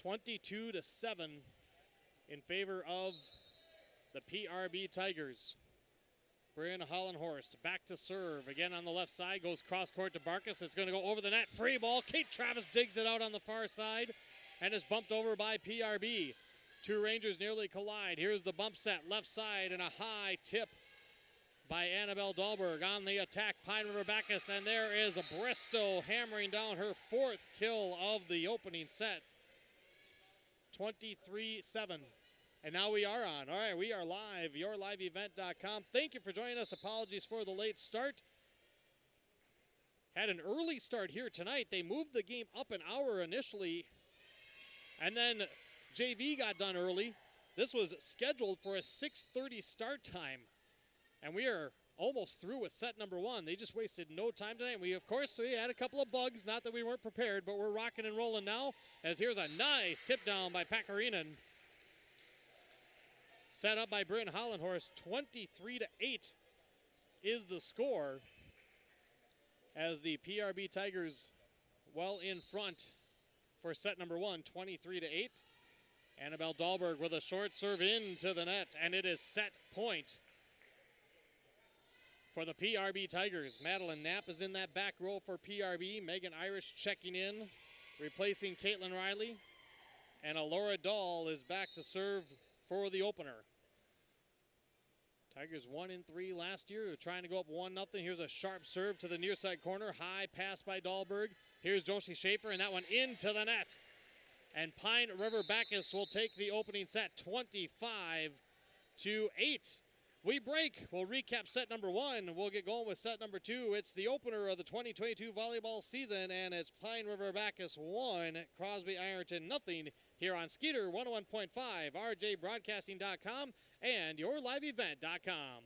22-7 in favor of the PRB Tigers. Brian Hollenhorst back to serve. Again on the left side, goes cross court to Barkus. It's going to go over the net. Free ball. Kate Travis digs it out on the far side and is bumped over by PRB. Two Rangers nearly collide. Here's the bump set, left side, and a high tip by Annabelle Dahlberg. On the attack, Pine River-Backus, and there is a Bristow hammering down her fourth kill of the opening set. 23-7. And now we are on. All right, we are live, yourliveevent.com. Thank you for joining us. Apologies for the late start. Had an early start here tonight. They moved the game up an hour initially, and then JV got done early. This was scheduled for a 6:30 start time, and we are almost through with set number one. They just wasted no time tonight. We had a couple of bugs, not that we weren't prepared, but we're rocking and rolling now, as here's a nice tip down by Pakarinen. Set up by Bryn Hollenhorst. 23-8 is the score, as the PRB Tigers well in front for set number one, 23-8. Annabelle Dahlberg with a short serve into the net, and it is set point for the PRB Tigers. Madeline Knapp is in that back row for PRB. Megan Irish checking in, replacing Caitlin Riley. And Alora Dahl is back to serve for the opener. Tigers 1-3 last year. They're trying to go up 1-0. Here's a sharp serve to the near side corner. High pass by Dahlberg. Here's Josie Schaefer, and that one into the net. And Pine River-Backus will take the opening set 25-8. We break. We'll recap set number one. We'll get going with set number two. It's the opener of the 2022 volleyball season, and it's Pine River-Backus 1, Crosby-Ironton 0 here on Skeeter 101.5, rjbroadcasting.com, and yourliveevent.com.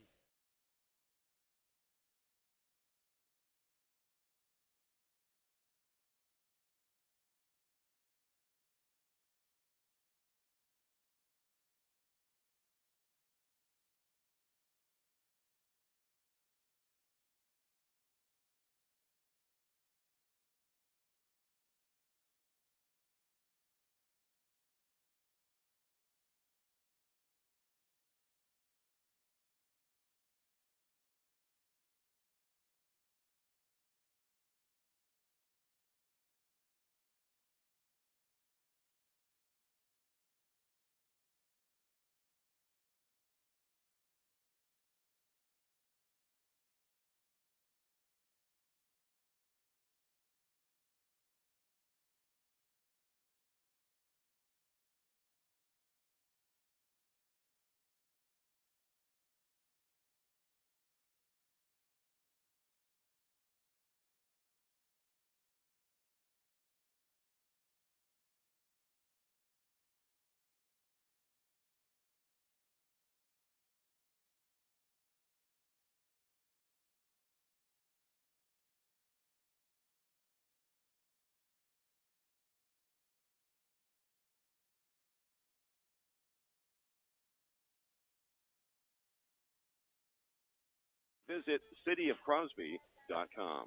Visit cityofcrosby.com.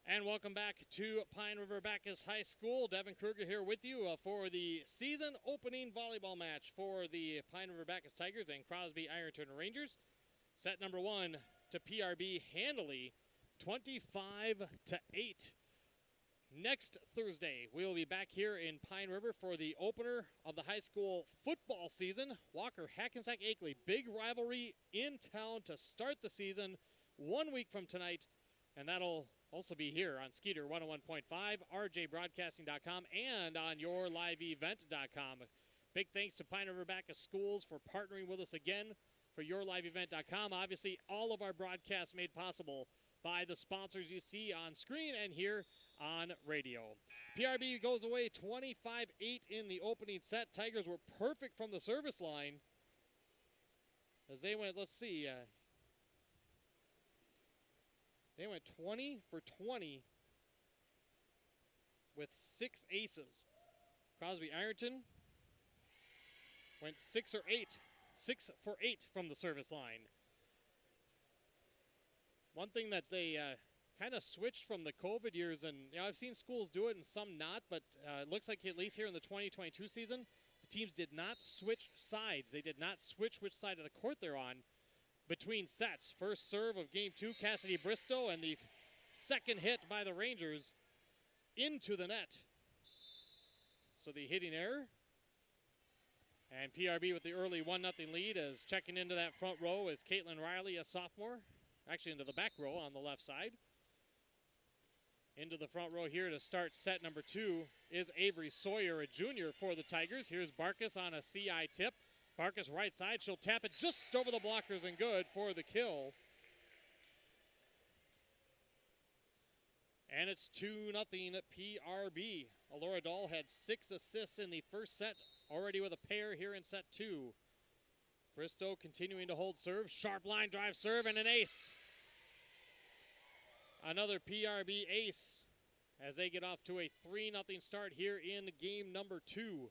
And welcome back to Pine River-Backus High School. Devin Kruger here with you for the season opening volleyball match for the Pine River-Backus Tigers and Crosby-Ironton Rangers. Set number one to PRB handily, 25-8. Next Thursday, we will be back here in Pine River for the opener of the high school football season. Walker Hackensack Akeley, big rivalry in town to start the season 1 week from tonight, and that'll also be here on Skeeter 101.5, rjbroadcasting.com, and on yourliveevent.com. Big thanks to Pine River-Backus Schools for partnering with us again for yourliveevent.com. Obviously, all of our broadcasts made possible by the sponsors you see on screen and here on radio. PRB goes away 25-8 in the opening set. Tigers were perfect from the service line as they went, let's see, they went 20 for 20 with 6 aces. Crosby-Ironton went 6 for 8 from the service line. One thing that they kind of switched from the COVID years, and I've seen schools do it and some not, but it looks like at least here in the 2022 season, the teams did not switch sides. They did not switch which side of the court they're on between sets. First serve of Game 2, Cassidy Bristow, and the second hit by the Rangers into the net. So the hitting error. And PRB with the early 1-0 lead is checking into that front row is Caitlin Riley, a sophomore. Actually into the back row on the left side. Into the front row here to start set number 2 is Avery Sawyer, a junior for the Tigers. Here's Barkus on a CI tip. Barkus right side, she'll tap it just over the blockers and good for the kill. And it's 2-0 PRB. Alora Dahl had 6 assists in the first set, already with a pair here in set 2. Bristow continuing to hold serve. Sharp line drive serve and an ace. Another PRB ace as they get off to a 3-0 start here in game number 2.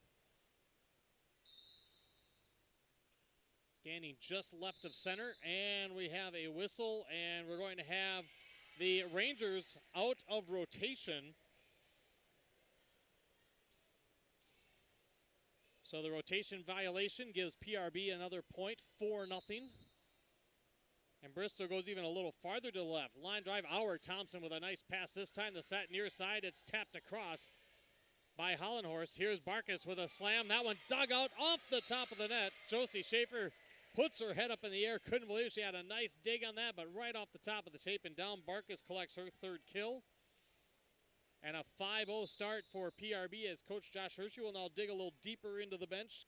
Standing just left of center, and we have a whistle, and we're going to have the Rangers out of rotation. So the rotation violation gives PRB another point, 4-0. And Bristow goes even a little farther to the left. Line drive, Auer Thompson with a nice pass this time. The set near side, it's tapped across by Hollenhorst. Here's Barkus with a slam. That one dug out off the top of the net. Josie Schaefer puts her head up in the air. Couldn't believe she had a nice dig on that, but right off the top of the tape and down, Barkus collects her third kill. And a 5-0 start for PRB as Coach Josh Hershey will now dig a little deeper into the bench.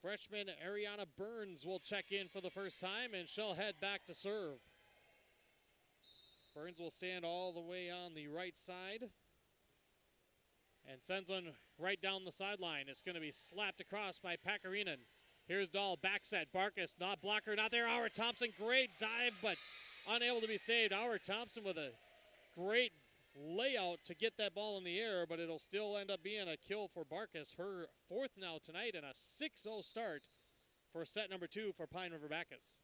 Freshman Ariana Burns will check in for the first time, and she'll head back to serve. Burns will stand all the way on the right side and sends one right down the sideline. It's going to be slapped across by Pakarinen. Here's Dahl, back set. Barkus, not blocker, not there. Auer Thompson, great dive, but unable to be saved. Auer Thompson with a great layout to get that ball in the air, but it'll still end up being a kill for Barkus. Her 4th now tonight, and a 6-0 start for set number 2 for Pine River-Backus.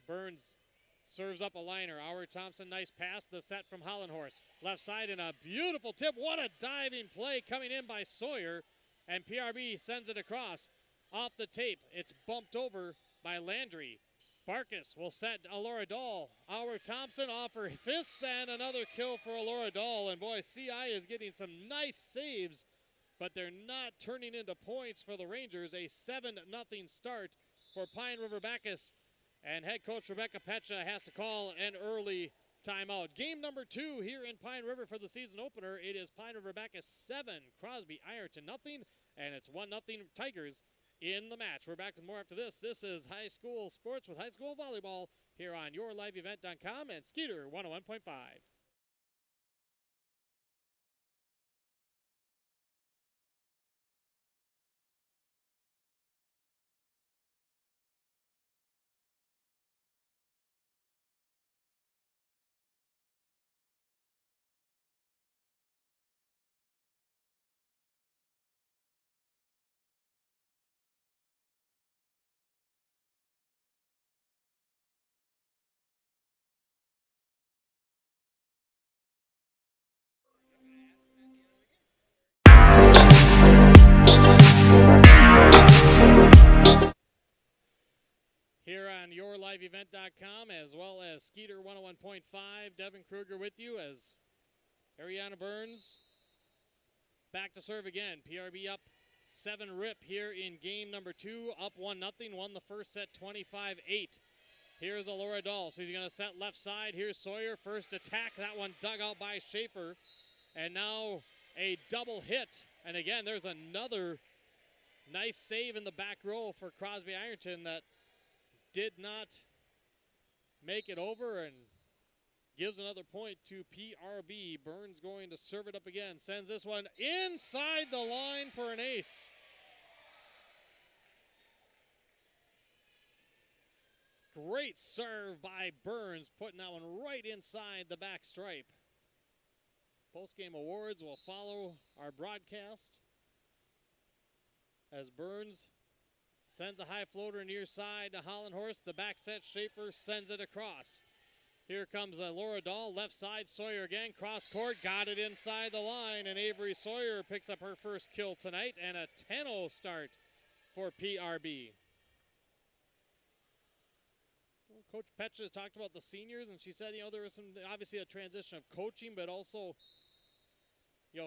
Burns serves up a liner. Auer Thompson, nice pass. The set from Hollenhorst. Left side and a beautiful tip. What a diving play coming in by Sawyer, and PRB sends it across. Off the tape, it's bumped over by Landry. Barkus will set Alora Dahl. Auer Thompson off her fists, and another kill for Alora Dahl. And boy, CI is getting some nice saves, but they're not turning into points for the Rangers. A 7-0 start for Pine River-Backus. And head coach Rebecca Pecha has to call an early timeout. Game number 2 here in Pine River for the season opener. It is Pine River-Backus 7, Crosby-Ironton 0, and it's 1-0 Tigers in the match. We're back with more after this. This is High School Sports with High School Volleyball here on YourLiveEvent.com and Skeeter 101.5. Here on YourLiveEvent.com as well as Skeeter 101.5, Devin Kruger with you as Ariana Burns back to serve again. PRB up 7-rip here in game number 2, up 1-0, won the first set 25-8. Here's Alora Dahl. So he's going to set left side. Here's Sawyer, first attack. That one dug out by Schaefer. And now a double hit. And again, there's another nice save in the back row for Crosby-Ironton that did not make it over and gives another point to PRB. Burns going to serve it up again. Sends this one inside the line for an ace. Great serve by Burns, putting that one right inside the back stripe. Post-game awards will follow our broadcast as Burns sends a high floater near side to Hollenhorst. The back set, Schaefer sends it across. Here comes Laura Dahl, left side, Sawyer again, cross court, got it inside the line, and Avery Sawyer picks up her first kill tonight, and a 10-0 start for PRB. Well, Coach Petra talked about the seniors, and she said, there was obviously a transition of coaching, but also,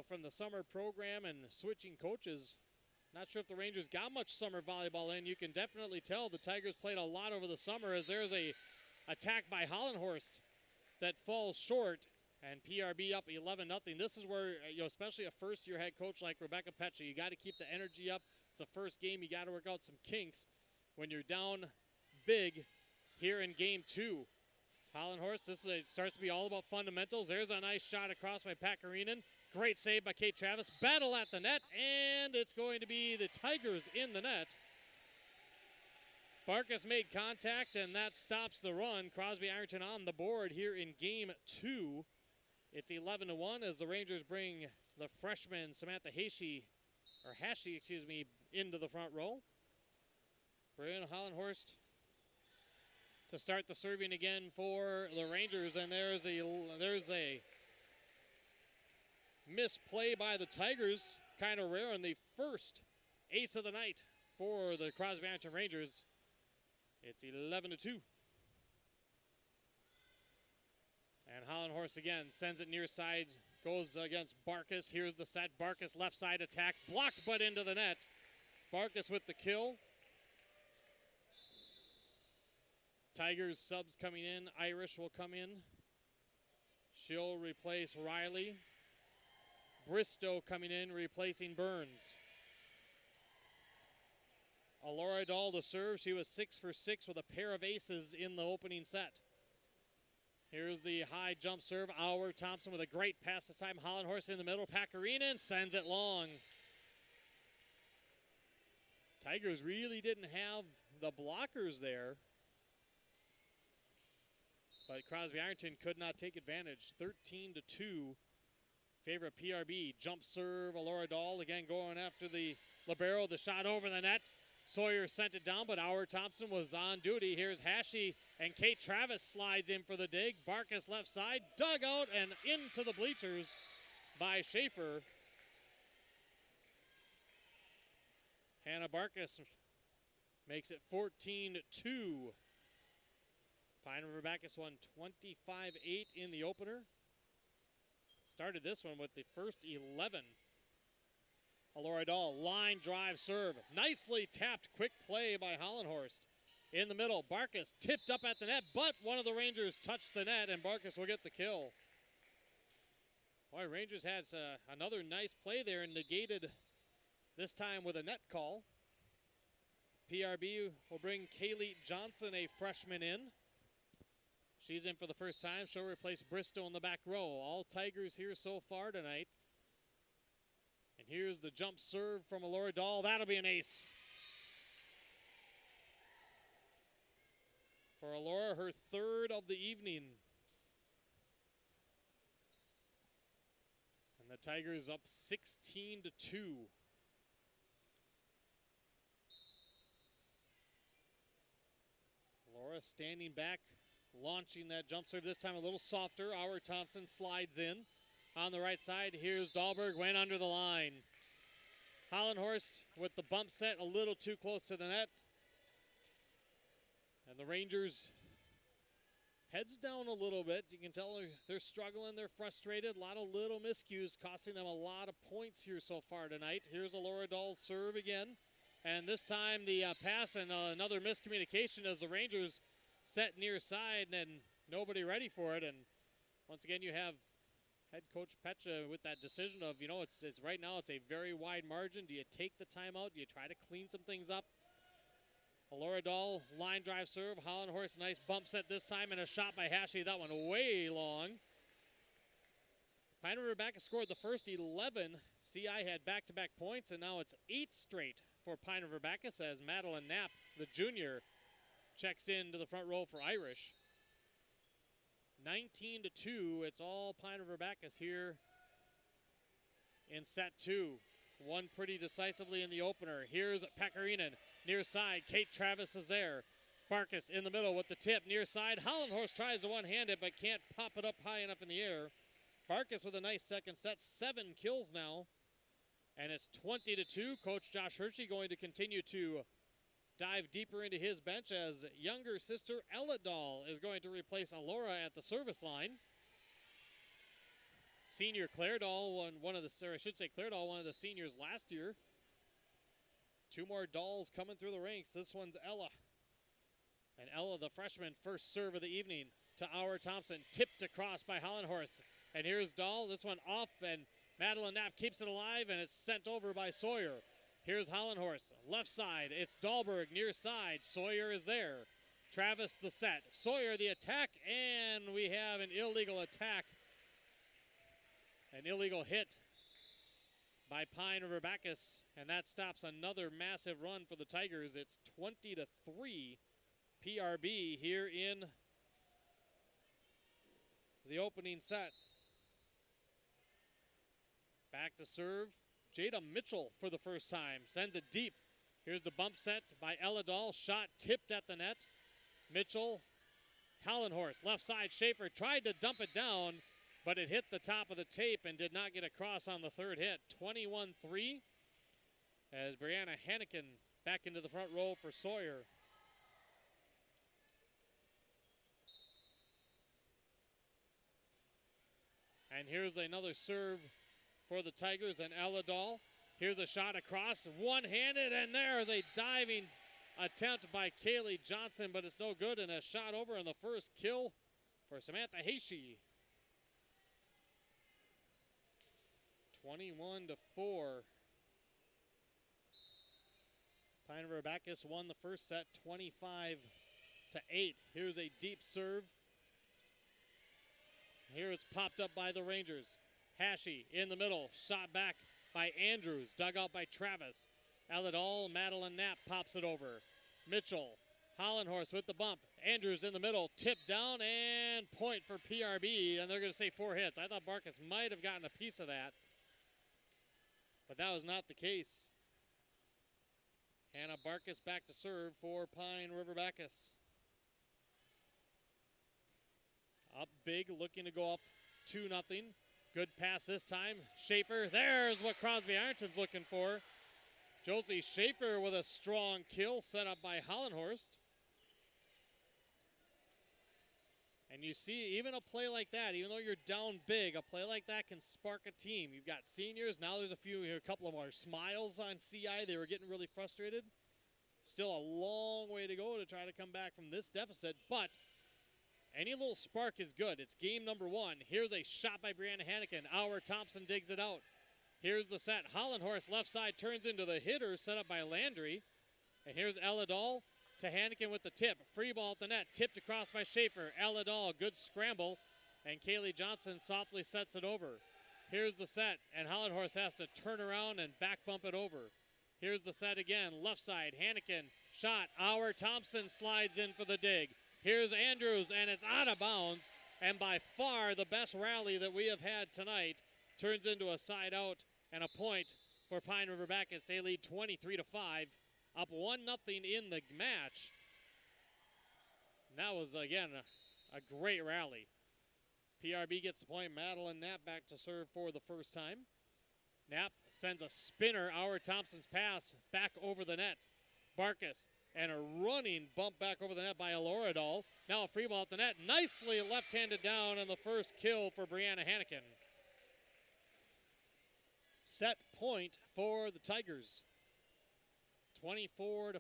from the summer program and switching coaches. Not sure if the Rangers got much summer volleyball in. You can definitely tell the Tigers played a lot over the summer, as there's a attack by Hollenhorst that falls short, and PRB up 11-0. This is where, especially a first-year head coach like Rebecca Petra, you got to keep the energy up. It's the first game. You got to work out some kinks when you're down big here in game 2. Hollenhorst, starts to be all about fundamentals. There's a nice shot across by Pakarinen. Great save by Kate Travis. Battle at the net, and it's going to be the Tigers in the net. Barkus made contact, and that stops the run. Crosby-Ironton on the board here in game 2. It's 11-1 as the Rangers bring the freshman Samantha Hashi into the front row. Brianna Hollenhorst to start the serving again for the Rangers, and there's a misplay by the Tigers, kind of rare, and the first ace of the night for the Crosby-Ironton Rangers. It's 11-2. And Hollenhorst again sends it near side, goes against Barkus. Here's the set. Barkus left side attack, blocked but into the net. Barkus with the kill. Tigers subs coming in. Irish will come in. She'll replace Riley. Bristow coming in, replacing Burns. Alora Dahl to serve. She was 6 for 6 with a pair of aces in the opening set. Here's the high jump serve. Auer Thompson with a great pass this time. Hollenhorst in the middle. Pakarinen sends it long. Tigers really didn't have the blockers there, but Crosby-Ironton could not take advantage. 13-2. Favor of PRB. Jump serve. Alora Dahl again going after the libero. The shot over the net. Sawyer sent it down, but Auer Thompson was on duty. Here's Hashi, and Kate Travis slides in for the dig. Barkus left side, dug out and into the bleachers by Schaefer. Hannah Barkus makes it 14-2. Pine River-Backus won 25-8 in the opener. Started this one with the first 11. Alora Dahl, line drive serve. Nicely tapped, quick play by Hollenhorst. In the middle, Barkus tipped up at the net, but one of the Rangers touched the net, and Barkus will get the kill. Boy, Rangers had another nice play there and negated this time with a net call. PRB will bring Kaylee Johnson, a freshman, in. She's in for the first time. She'll replace Bristow in the back row. All Tigers here so far tonight. And here's the jump serve from Alora Dahl. That'll be an ace. For Alora, her third of the evening. And the Tigers up 16-2. Alora standing back, launching that jump serve. This time a little softer. Auer Thompson slides in. On the right side, here's Dahlberg, went under the line. Hollenhorst with the bump set a little too close to the net. And the Rangers heads down a little bit. You can tell they're struggling, they're frustrated. A lot of little miscues costing them a lot of points here so far tonight. Here's Alora Dahl's serve again. And this time the pass and another miscommunication as the Rangers set near side and nobody ready for it. And once again, you have head coach Petra with that decision of, it's right now it's a very wide margin. Do you take the timeout? Do you try to clean some things up? Alora Dahl, line drive serve. Hollenhorst, nice bump set this time, and a shot by Hashi. That one way long. Pine River-Backus scored the first 11. CI had back-to-back points, and now it's 8 straight for Pine River-Backus as Madeline Knapp, the junior, checks into the front row for Irish. 19-2, it's all Pine River-Backus here in set 2. Won pretty decisively in the opener. Here's Pakarinen, near side. Kate Travis is there. Barkus in the middle with the tip near side. Hollenhorst tries to one-hand it but can't pop it up high enough in the air. Barkus with a nice second set. 7 kills now. And it's 20-2. Coach Josh Hershey going to continue to dive deeper into his bench as younger sister Ella Dahl is going to replace Alora at the service line. Senior Claire Dahl, one of the seniors last year. 2 more Dahls coming through the ranks. This one's Ella. And Ella, the freshman, first serve of the evening to Auer Thompson. Tipped across by Hollenhorst. And here's Dahl. This one off, and Madeline Knapp keeps it alive, and it's sent over by Sawyer. Here's Hollenhorst. Left side, it's Dahlberg near side. Sawyer is there. Travis the set. Sawyer the attack, and we have an illegal attack. An illegal hit by Pine River-Backus, and that stops another massive run for the Tigers. It's 20-3 PRB here in the opening set. Back to serve, Jada Mitchell for the first time. Sends it deep. Here's the bump set by Ella Dahl. Shot tipped at the net. Mitchell, Hollenhorst, left side. Schaefer tried to dump it down, but it hit the top of the tape and did not get across on the third hit. 21-3 as Brianna Hannikin back into the front row for Sawyer. And here's another serve for the Tigers and Ella Dahl. Here's a shot across, one-handed, and there's a diving attempt by Kaylee Johnson, but it's no good, and a shot over on the first kill for Samantha Heishi. 21-4. Pine River-Backus won the first set 25-8. Here's a deep serve. Here it's popped up by the Rangers. Hashi in the middle, shot back by Andrews, dug out by Travis. Ella Dahl, Madeline Knapp pops it over. Mitchell, Hollenhorst with the bump. Andrews in the middle, tip down, and point for PRB, and they're going to say 4 hits. I thought Barkus might have gotten a piece of that, but that was not the case. Hannah Barkus back to serve for Pine River-Backus. Up big, looking to go up 2-0. Good pass this time. Schaefer, there's what Crosby-Ironton's looking for. Josie Schaefer with a strong kill set up by Hollenhorst. And you see, even a play like that, even though you're down big, a play like that can spark a team. You've got seniors. Now there's a couple of more smiles on CI. They were getting really frustrated. Still a long way to go to try to come back from this deficit, but any little spark is good. It's game number 1. Here's a shot by Brianna Hannikin. Auer Thompson digs it out. Here's the set. Hollenhorst left side turns into the hitter set up by Landry. And here's Ella Dahl to Hannikin with the tip. Free ball at the net. Tipped across by Schaefer. Ella Dahl, good scramble. And Kaylee Johnson softly sets it over. Here's the set. And Hollenhorst has to turn around and back bump it over. Here's the set again. Left side. Hannikin. Shot. Auer Thompson slides in for the dig. Here's Andrews, and it's out of bounds. And by far the best rally that we have had tonight turns into a side out and a point for Pine River-Backus. They lead 23-5, up 1-0 in the match. And that was, again, a great rally. PRB gets the point. Madeline Knapp back to serve for the first time. Knapp sends a spinner. Auer Thompson's pass back over the net. Barkus. And a running bump back over the net by Alora Dahl. Now a free ball at the net. Nicely left-handed down, and the first kill for Brianna Hannikin. Set point for the Tigers. 24-5.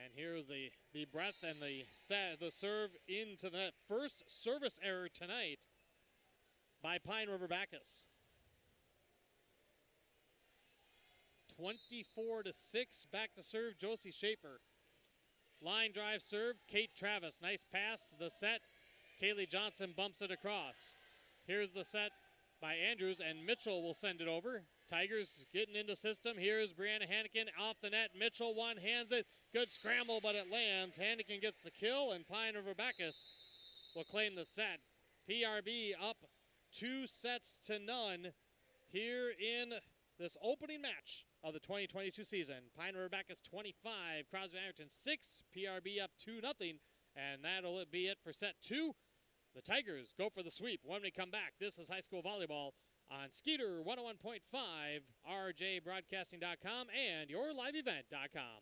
And here's the breath and the serve into the net. First service error tonight by Pine River-Backus. 24-6, back to serve, Josie Schaefer. Line drive serve, Kate Travis. Nice pass, the set. Kaylee Johnson bumps it across. Here's the set by Andrews, and Mitchell will send it over. Tigers getting into system. Here's Brianna Hannikin off the net. Mitchell one-hands it. Good scramble, but it lands. Hannikin gets the kill, and Pine River-Backus will claim the set. PRB up 2-0 here in this opening match of the 2022 season. Pine River-Backus 25, Crosby-Ironton 6, PRB up 2-0, and that'll be it for set 2. The Tigers go for the sweep when we come back. This is high school volleyball on Skeeter 101.5, rjbroadcasting.com, and yourliveevent.com.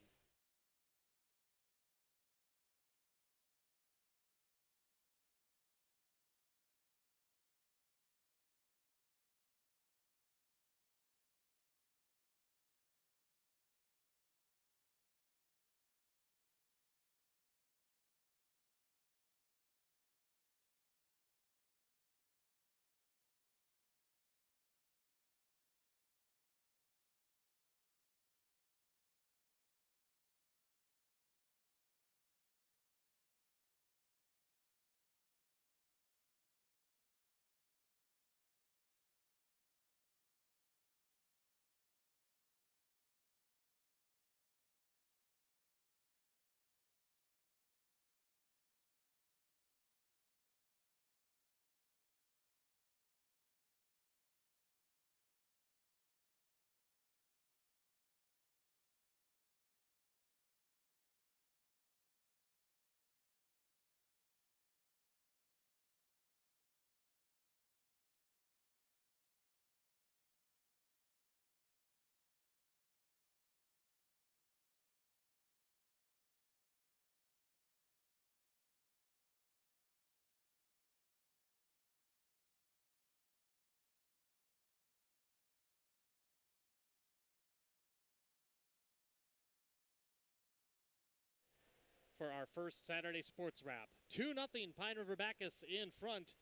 For our first Saturday sports wrap. 2-0 Pine River-Backus in front.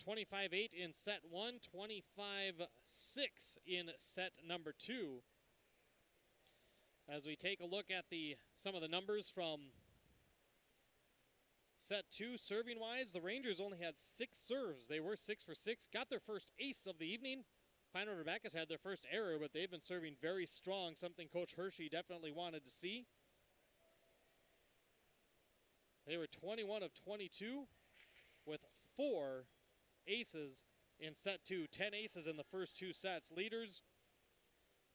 25-8 in set 1, 25-6 in set number 2. As we take a look at some of the numbers from set 2, serving-wise, the Rangers only had 6 serves. They were 6 for 6, got their first ace of the evening. Pine River-Backus had their first error, but they've been serving very strong, something Coach Hershey definitely wanted to see. They were 21 of 22 with 4 aces in set 2. 10 aces in the first 2 sets. Leaders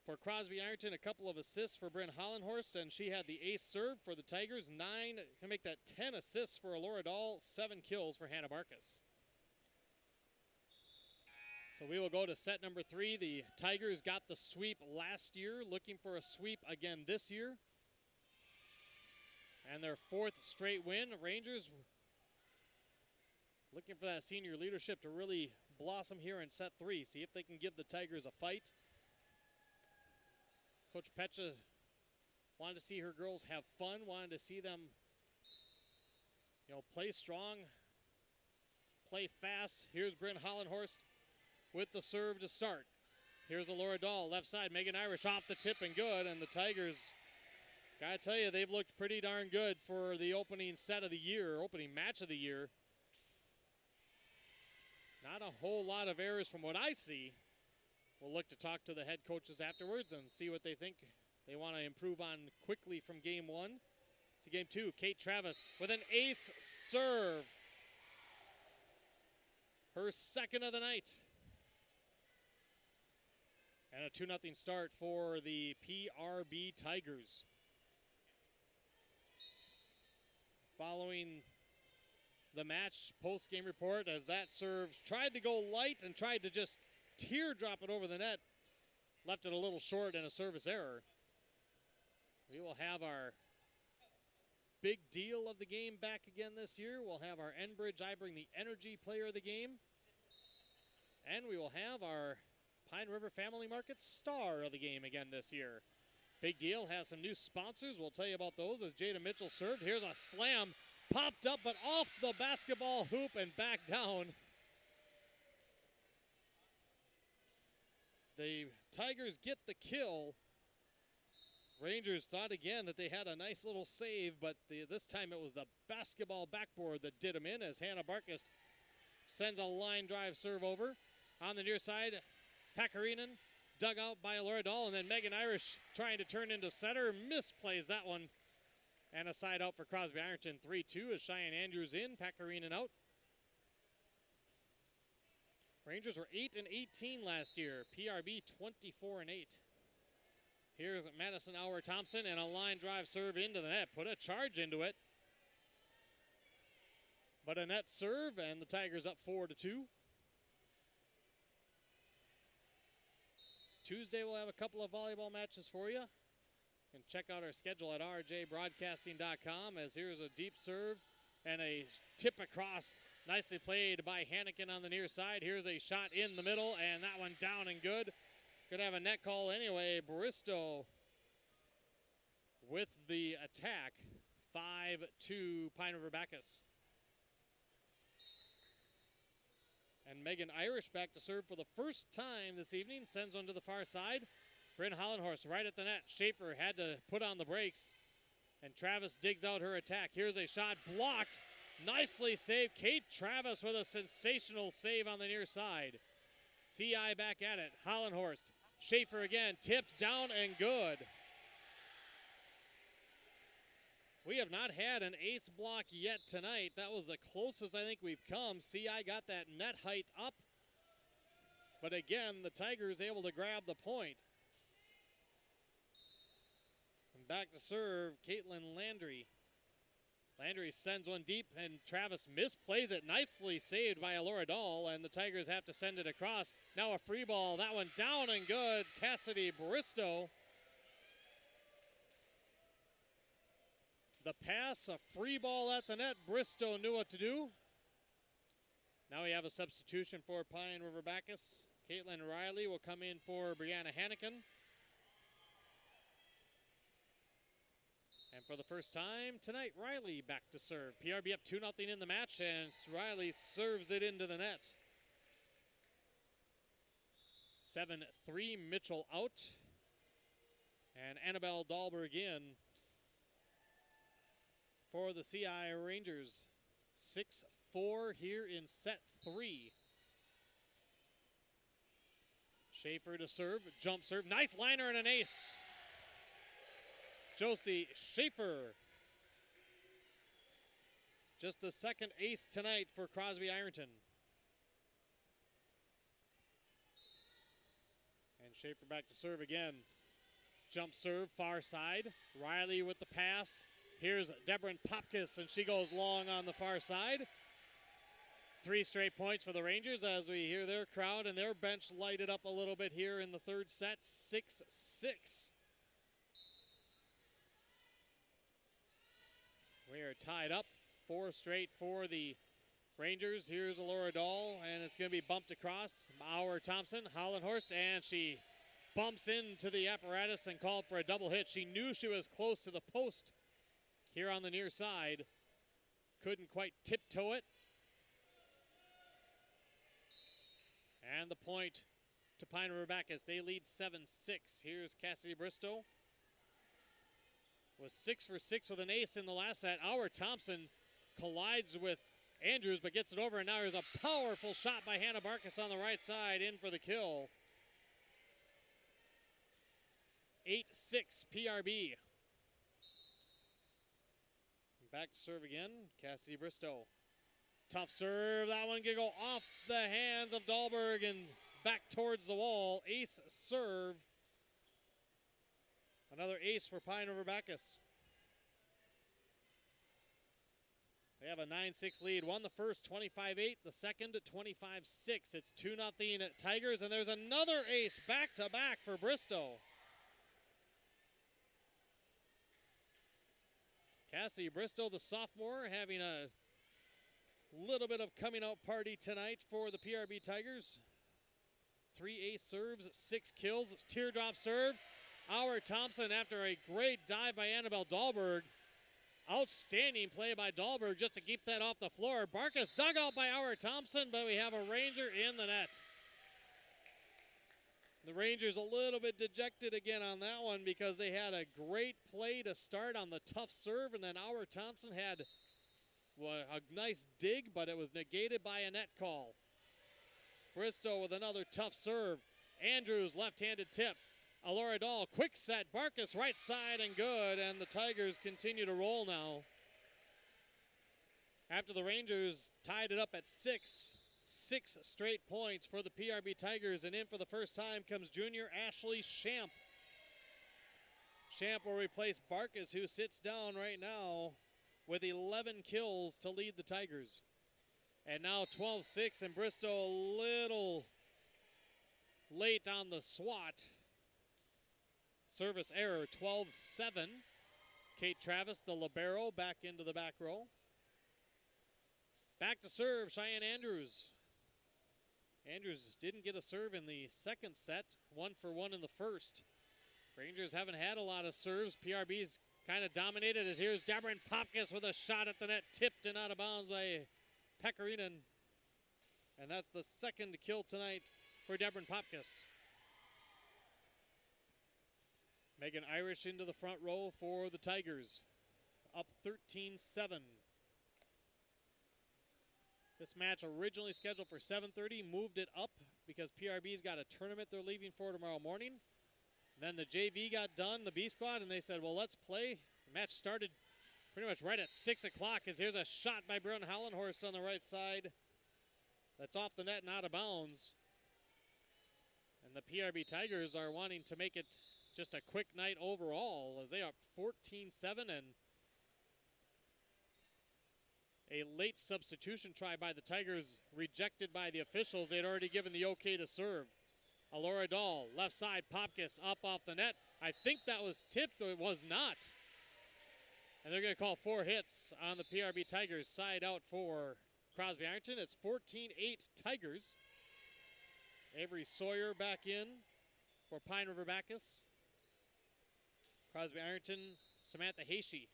for Crosby-Ironton, a couple of assists for Bryn Hollenhorst, and she had the ace serve for the Tigers. 9, can make that 10 assists for Alora Dahl, 7 kills for Hannah Barkas. So we will go to set number 3. The Tigers got the sweep last year, looking for a sweep again this year. And their 4th straight win. Rangers looking for that senior leadership to really blossom here in set 3. See if they can give the Tigers a fight. Coach Pecha wanted to see her girls have fun, wanted to see them, play strong, play fast. Here's Bryn Hollenhorst with the serve to start. Here's Alora Dahl, left side. Megan Irish off the tip and good, and the Tigers, gotta tell you, they've looked pretty darn good for the opening set of the year, opening match of the year. Not a whole lot of errors from what I see. We'll look to talk to the head coaches afterwards and see what they think they want to improve on quickly from game 1 to game 2. Kate Travis with an ace serve. Her second of the night. And a 2-0 start for the PRB Tigers. Following the match post-game report, as that serve tried to go light and tried to just teardrop it over the net, left it a little short and a service error. We will have our big deal of the game back again this year. We'll have our Enbridge I Bring the Energy player of the game. And we will have our Pine River Family Market star of the game again this year. Big Deal has some new sponsors. We'll tell you about those as Jada Mitchell served. Here's a slam, popped up but off the basketball hoop and back down. The Tigers get the kill. Rangers thought again that they had a nice little save, but this time it was the basketball backboard that did them in as Hannah Barkas sends a line drive serve over. On the near side, Pakarinen dug out by Alora Dahl, and then Megan Irish trying to turn into center, misplays that one. And a side out for Crosby-Ironton. 3-2 as Cheyenne Andrews in, Pakarinen out. Rangers were 8-18 last year. PRB 24-8. Here's Madison Auer Thompson, and a line drive serve into the net. Put a charge into it. But a net serve, and the Tigers up 4-2. Tuesday we'll have a couple of volleyball matches for you. And check out our schedule at rjbroadcasting.com, as here's a deep serve and a tip across. Nicely played by Hannigan on the near side. Here's a shot in the middle, and that one down and good. Could have a net call anyway. Bristow with the attack. 5-2 Pine River-Backus. And Megan Irish back to serve for the first time this evening. Sends one to the far side. Bryn Hollenhorst right at the net. Schaefer had to put on the brakes. And Travis digs out her attack. Here's a shot blocked. Nicely saved. Kate Travis with a sensational save on the near side. CI back at it. Hollenhorst. Schaefer again. Tipped down and good. We have not had an ace block yet tonight. That was the closest I think we've come. CI got that net height up. But again, the Tigers able to grab the point. And back to serve, Caitlin Landry. Landry sends one deep, and Travis misplays it. Nicely saved by Alora Dahl, and the Tigers have to send it across. Now a free ball. That one down and good. Cassidy Bristow. The pass, a free ball at the net. Bristow knew what to do. Now we have a substitution for Pine River-Backus. Caitlin Riley will come in for Brianna Hannigan. And for the first time tonight, Riley back to serve. PRB up 2-0 in the match, and Riley serves it into the net. 7-3, Mitchell out. And Annabelle Dahlberg in for the CI Rangers. 6-4 here in set 3. Schaefer to serve, jump serve. Nice liner and an ace. Josie Schaefer. Just the second ace tonight for Crosby-Ironton. And Schaefer back to serve again. Jump serve, far side. Riley with the pass. Here's Debrin Popkis, and she goes long on the far side. 3 straight points for the Rangers as we hear their crowd and their bench lighted up a little bit here in the third set. 6-6. We are tied up. 4 straight for the Rangers. Here's Alora Dahl, and it's going to be bumped across. Auer Thompson, Hollenhorst, and she bumps into the apparatus and called for a double hit. She knew she was close to the post here on the near side. Couldn't quite tiptoe it. And the point to Pine River-Backus. They lead 7-6. Here's Cassidy Bristow. Was 6 for 6 with an ace in the last set. Auer Thompson collides with Andrews but gets it over, and now there's a powerful shot by Hannah Barkus on the right side in for the kill. 8-6 PRB. Back to serve again, Cassidy Bristow. Tough serve, that one can go off the hands of Dahlberg and back towards the wall. Ace serve. Another ace for Pine River-Backus. They have a 9-6 lead. Won the first 25-8, the second 25-6. It's 2-0 Tigers, and there's another ace back-to-back for Bristow. Cassidy Bristow, the sophomore, having a little bit of coming out party tonight for the PRB Tigers. 3 ace serves, 6 kills. It's teardrop serve. Auer Thompson after a great dive by Annabelle Dahlberg. Outstanding play by Dahlberg just to keep that off the floor. Barkus dug out by Auer Thompson, but we have a Ranger in the net. The Rangers a little bit dejected again on that one because they had a great play to start on the tough serve, and then Auer Thompson had a nice dig, but it was negated by a net call. Bristow with another tough serve. Andrews left-handed tip. Alora Dahl, quick set. Barkus right side and good, and the Tigers continue to roll now. After the Rangers tied it up at 6 straight points for the PRB Tigers, and in for the first time comes junior Ashley Shamp. Champ will replace Barkus, who sits down right now with 11 kills to lead the Tigers. And now 12-6, and Bristow a little late on the swat. Service error, 12-7. Kate Travis, the libero, back into the back row. Back to serve, Cheyenne Andrews. Andrews didn't get a serve in the second set, 1 for 1 in the first. Rangers haven't had a lot of serves. PRB's kind of dominated as here's Debrin Popkis with a shot at the net, tipped and out of bounds by Pekarinen. And that's the second kill tonight for Debrin Popkis. Megan Irish into the front row for the Tigers, up 13-7. This match originally scheduled for 7:30, moved it up because PRB's got a tournament they're leaving for tomorrow morning. Then the JV got done, the B squad, and they said, well, let's play. The match started pretty much right at 6 o'clock as here's a shot by Bryn Hollenhorst on the right side. That's off the net and out of bounds. And the PRB Tigers are wanting to make it just a quick night overall as they are 14-7, and a late substitution try by the Tigers rejected by the officials. They'd already given the okay to serve. Alora Dahl, left side, Popkis up off the net. I think that was tipped, or it was not. And they're going to call 4 hits on the PRB Tigers. Side out for Crosby-Ironton. It's 14-8 Tigers. Avery Sawyer back in for Pine River-Backus. Crosby-Ironton, Samantha Heishi.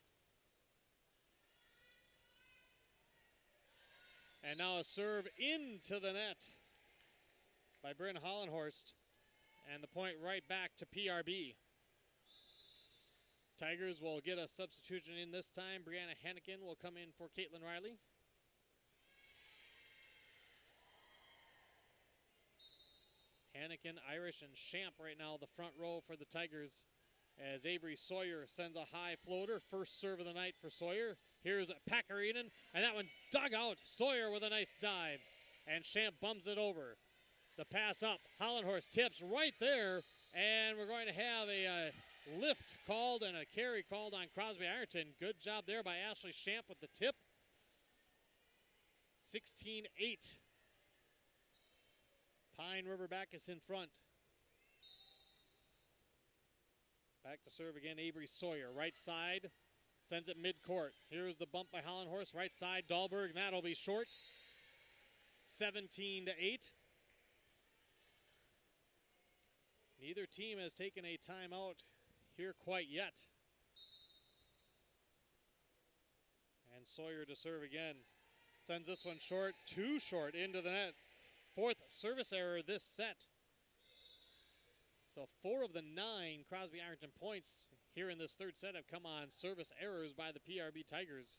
And now a serve into the net by Bryn Hollenhorst. And the point right back to PRB. Tigers will get a substitution in this time. Brianna Hannikin will come in for Caitlin Riley. Hannikin, Irish, and Champ right now the front row for the Tigers as Avery Sawyer sends a high floater. First serve of the night for Sawyer. Here's Pekarinen, and that one dug out. Sawyer with a nice dive, and Champ bums it over. The pass up, Hollenhorst tips right there, and we're going to have a lift called and a carry called on Crosby-Ironton. Good job there by Ashley Champ with the tip. 16-8. Pine River-Backus in front. Back to serve again, Avery Sawyer. Right side, sends it mid-court. Here's the bump by Hollenhorst. Right side, Dahlberg, and that'll be short. 17-8. Neither team has taken a timeout here quite yet. And Sawyer to serve again. Sends this one short, too short into the net. 4th service error this set. So 4 of the 9 Crosby-Ironton points here in this third set have come on service errors by the PRB Tigers.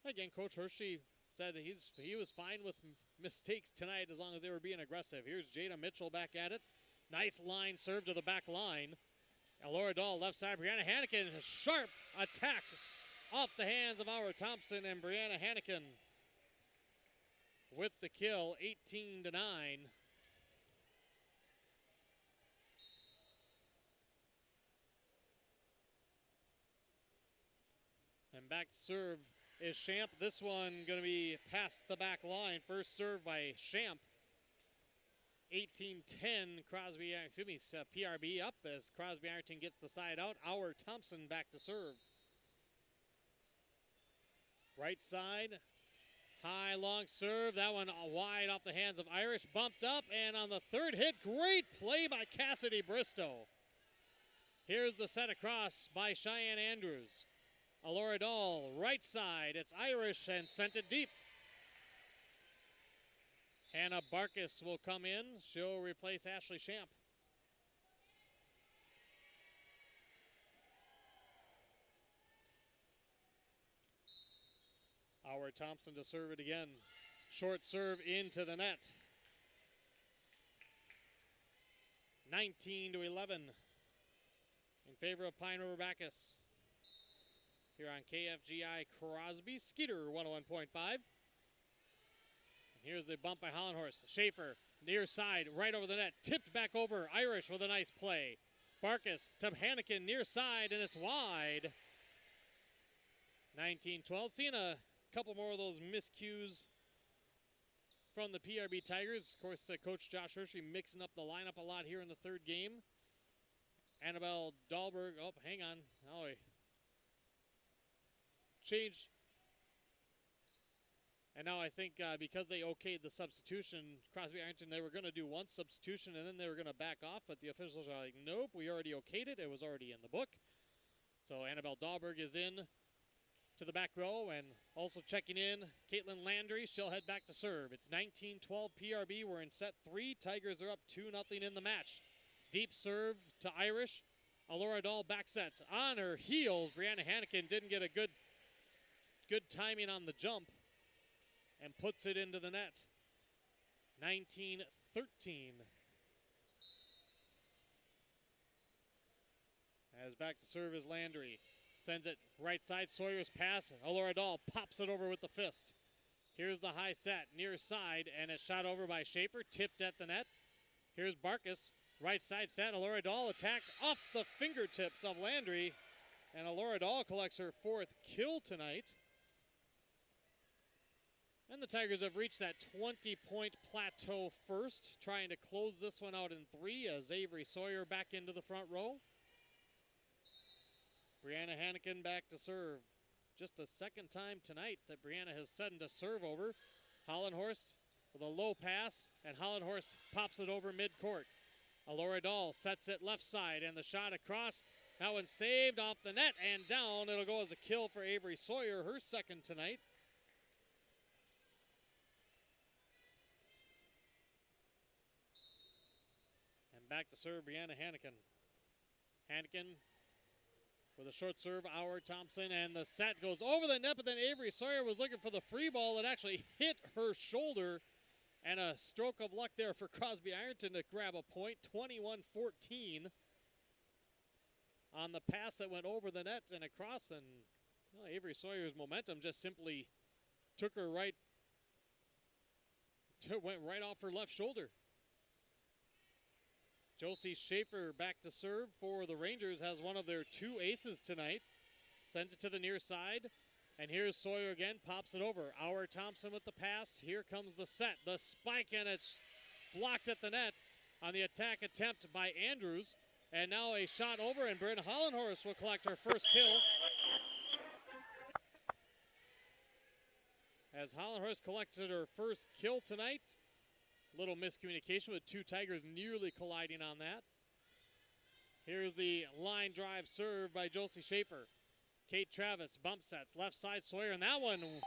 Again, Coach Hershey said he was fine with mistakes tonight as long as they were being aggressive. Here's Jada Mitchell back at it. Nice line serve to the back line. Alora Dahl left side. Brianna Hannikin, a sharp attack off the hands of Aura Thompson, and Brianna Hannikin with the kill, 18-9. And back to serve is Champ. This one going to be past the back line. First serve by Champ. 18-10 PRB up as Crosby-Ironton gets the side out. Aura Thompson back to serve. Right side, high long serve. That one wide off the hands of Irish. Bumped up, and on the third hit, great play by Cassidy Bristow. Here's the set across by Cheyenne Andrews. Alora Dahl, right side. It's Irish and sent it deep. Hannah Barkus will come in. She'll replace Ashley Champ. Aura Thompson to serve it again. Short serve into the net. 19-11 in favor of Pine River-Backus. Here on KFGI Crosby, Skeeter 101.5. Here's the bump by Hollenhorst. Schaefer, near side, right over the net. Tipped back over. Irish with a nice play. Barkus to Hannikin near side, and it's wide. 19-12. Seeing a couple more of those miscues from the PRB Tigers. Of course, Coach Josh Hershey mixing up the lineup a lot here in the third game. Annabelle Dahlberg, oh, hang on. Oh, changed. And now I think because they okayed the substitution, Crosby-Ironton, they were going to do one substitution and then they were going to back off, but the officials are like, nope, we already okayed it. It was already in the book. So Annabelle Dahlberg is in to the back row, and also checking in, Caitlin Landry. She'll head back to serve. It's 19-12 PRB. We're in set 3. Tigers are up 2-0 in the match. Deep serve to Irish. Alora Dahl back sets. On her heels, Brianna Hannikin didn't get a good timing on the jump and puts it into the net. 19-13. As back to serve is Landry. Sends it right side. Sawyer's pass. Alora Dahl pops it over with the fist. Here's the high set near side, and it's shot over by Schaefer. Tipped at the net. Here's Barkus. Right side set. Alora Dahl attacked off the fingertips of Landry. And Alora Dahl collects her 4th kill tonight. And the Tigers have reached that 20-point plateau first, trying to close this one out in 3 as Avery Sawyer back into the front row. Brianna Hannikin back to serve. Just the second time tonight that Brianna has sent to serve over. Hollenhorst with a low pass, and Hollenhorst pops it over midcourt. Alora Dahl sets it left side, and the shot across. That one saved off the net and down. It'll go as a kill for Avery Sawyer, her second tonight. And back to serve Brianna Hannikin. Hannikin with a short serve, Auer Thompson, and the set goes over the net, but then Avery Sawyer was looking for the free ball. It actually hit her shoulder, and a stroke of luck there for Crosby-Ironton to grab a point, 21-14 on the pass that went over the net and across, and Avery Sawyer's momentum just simply took her went right off her left shoulder. Josie Schaefer back to serve for the Rangers, has one of their 2 aces tonight. Sends it to the near side, and here's Sawyer again, pops it over. Auer Thompson with the pass. Here comes the set. The spike, and it's blocked at the net on the attack attempt by Andrews. And now a shot over, and Bryn Hollenhorst will collect her first kill. As Hollenhorst collected her first kill tonight. Little miscommunication with 2 Tigers nearly colliding on that. Here's the line drive serve by Josie Schaefer. Kate Travis bump sets left side Sawyer, and that one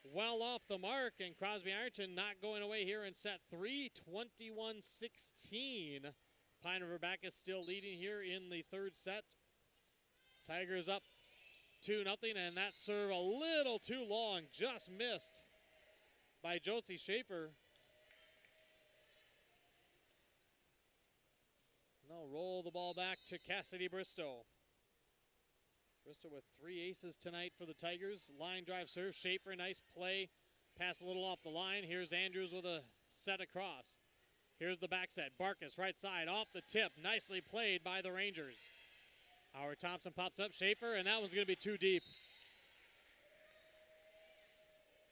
well off the mark, and Crosby-Ironton not going away here in set 3, 21-16. Pine River-Backus still leading here in the third set. Tigers up 2-0, and that serve a little too long, just missed by Josie Schaefer. Now roll the ball back to Cassidy Bristow. Bristow with 3 aces tonight for the Tigers. Line drive serve, Schaefer, nice play. Pass a little off the line. Here's Andrews with a set across. Here's the back set. Barkus right side off the tip. Nicely played by the Rangers. Auer Thompson pops up, Schaefer, and that one's going to be too deep.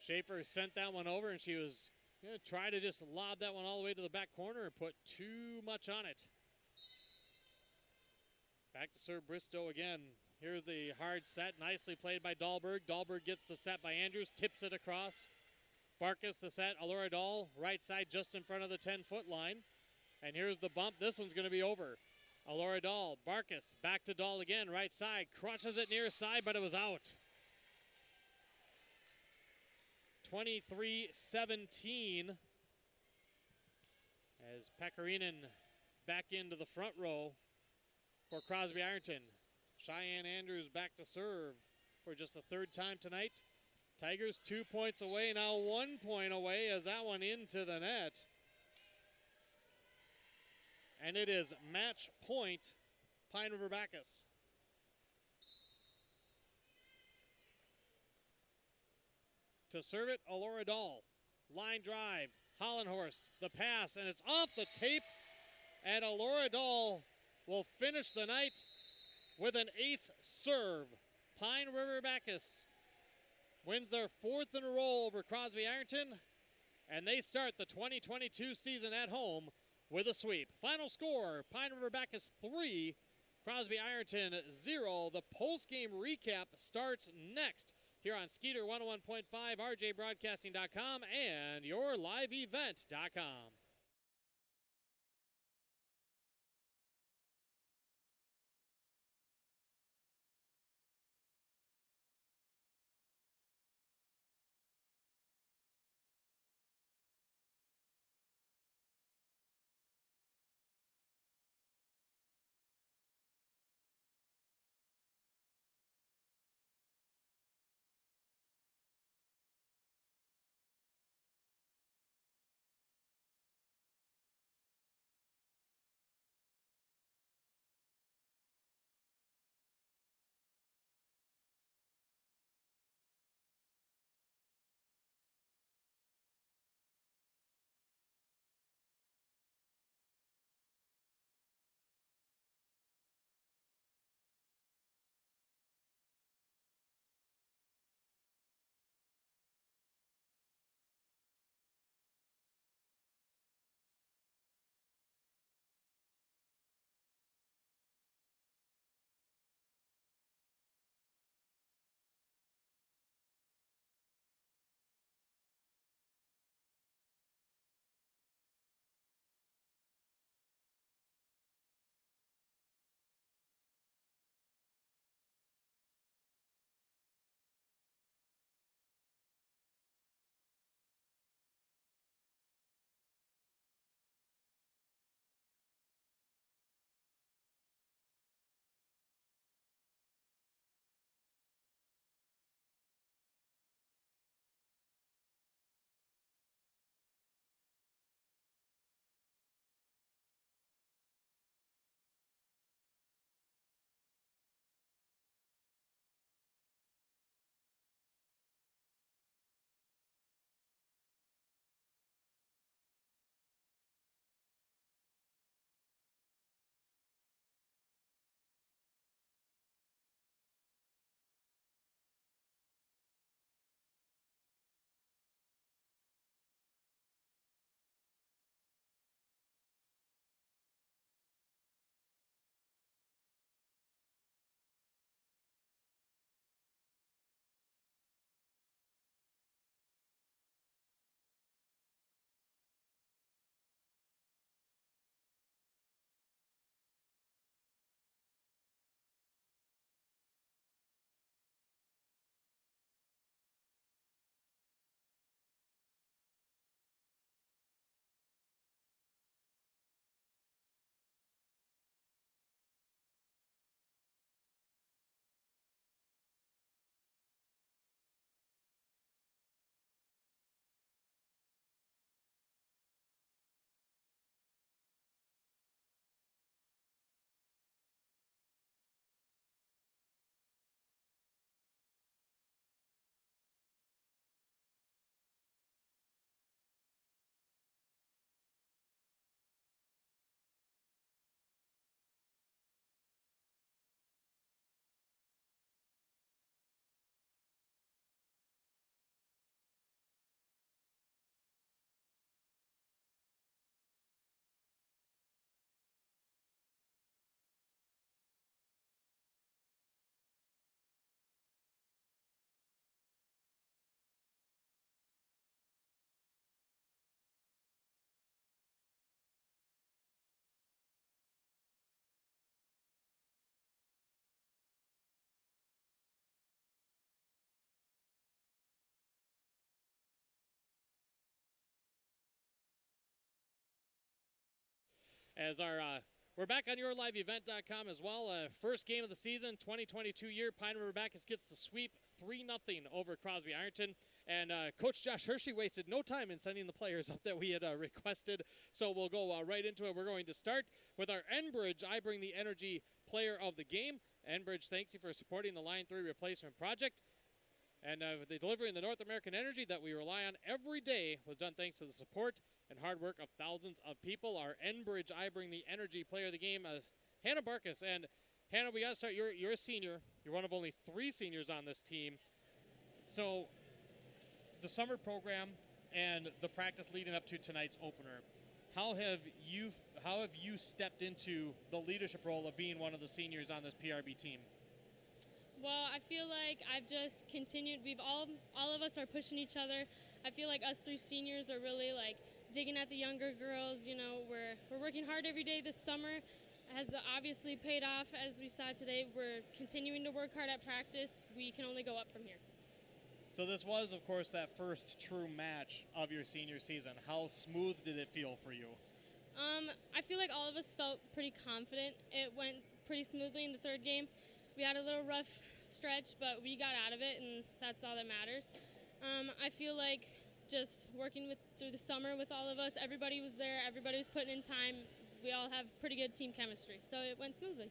Schaefer sent that one over, and she was going to try to just lob that one all the way to the back corner and put too much on it. Back to serve Bristow again. Here's the hard set, nicely played by Dahlberg. Dahlberg gets the set by Andrews, tips it across. Barkus the set, Alora Dahl, right side just in front of the 10-foot line. And here's the bump. This one's going to be over. Alora Dahl, Barkus, back to Dahl again, right side. Crushes it near side, but it was out. 23-17 as Pekarinen back into the front row for Crosby-Ironton. Cheyenne Andrews back to serve for just the 3rd time tonight. Tigers 2 points away, now 1 point away as that one into the net. And it is match point, Pine River-Backus. To serve it, Alora Dahl. Line drive, Hollenhorst, the pass, and it's off the tape And Alora Dahl will finish the night with an ace serve. Pine River-Backus wins their 4th in a row over Crosby-Ironton, and they start the 2022 season at home with a sweep. Final score, Pine River-Backus 3, Crosby-Ironton 0. The post-game recap starts next here on Skeeter 101.5, rjbroadcasting.com, and yourliveevent.com. As we're back on yourliveevent.com as well. First game of the season, 2022 year. Pine River-Backus gets the sweep 3-0 over Crosby-Ironton. And Coach Josh Hershey wasted no time in sending the players up that we had requested. So we'll go right into it. We're going to start with our Enbridge I Bring the Energy player of the game. Enbridge, thanks you for supporting the Line 3 replacement project. And the delivery of the North American energy that we rely on every day was done thanks to the support and hard work of thousands of people. Our Enbridge I Bring the Energy player of the game is Hannah Barkus. And Hannah, we got to start. You're a senior. You're one of only 3 seniors on this team. So the summer program and the practice leading up to tonight's opener, how have you stepped into the leadership role of being one of the seniors on this PRB team? Well, I feel like I've just continued. All of us are pushing each other. I feel like us 3 seniors are really like digging at the younger girls. You know, we're working hard every day this summer. Has obviously paid off as we saw today. We're continuing to work hard at practice. We can only go up from here. So this was, of course, that first true match of your senior season. How smooth did it feel for you? I feel like all of us felt pretty confident. It went pretty smoothly in the 3rd game. We had a little rough stretch, but we got out of it, and that's all that matters. I feel like just working through the summer with all of us, everybody was there, everybody was putting in time. We all have pretty good team chemistry, so it went smoothly.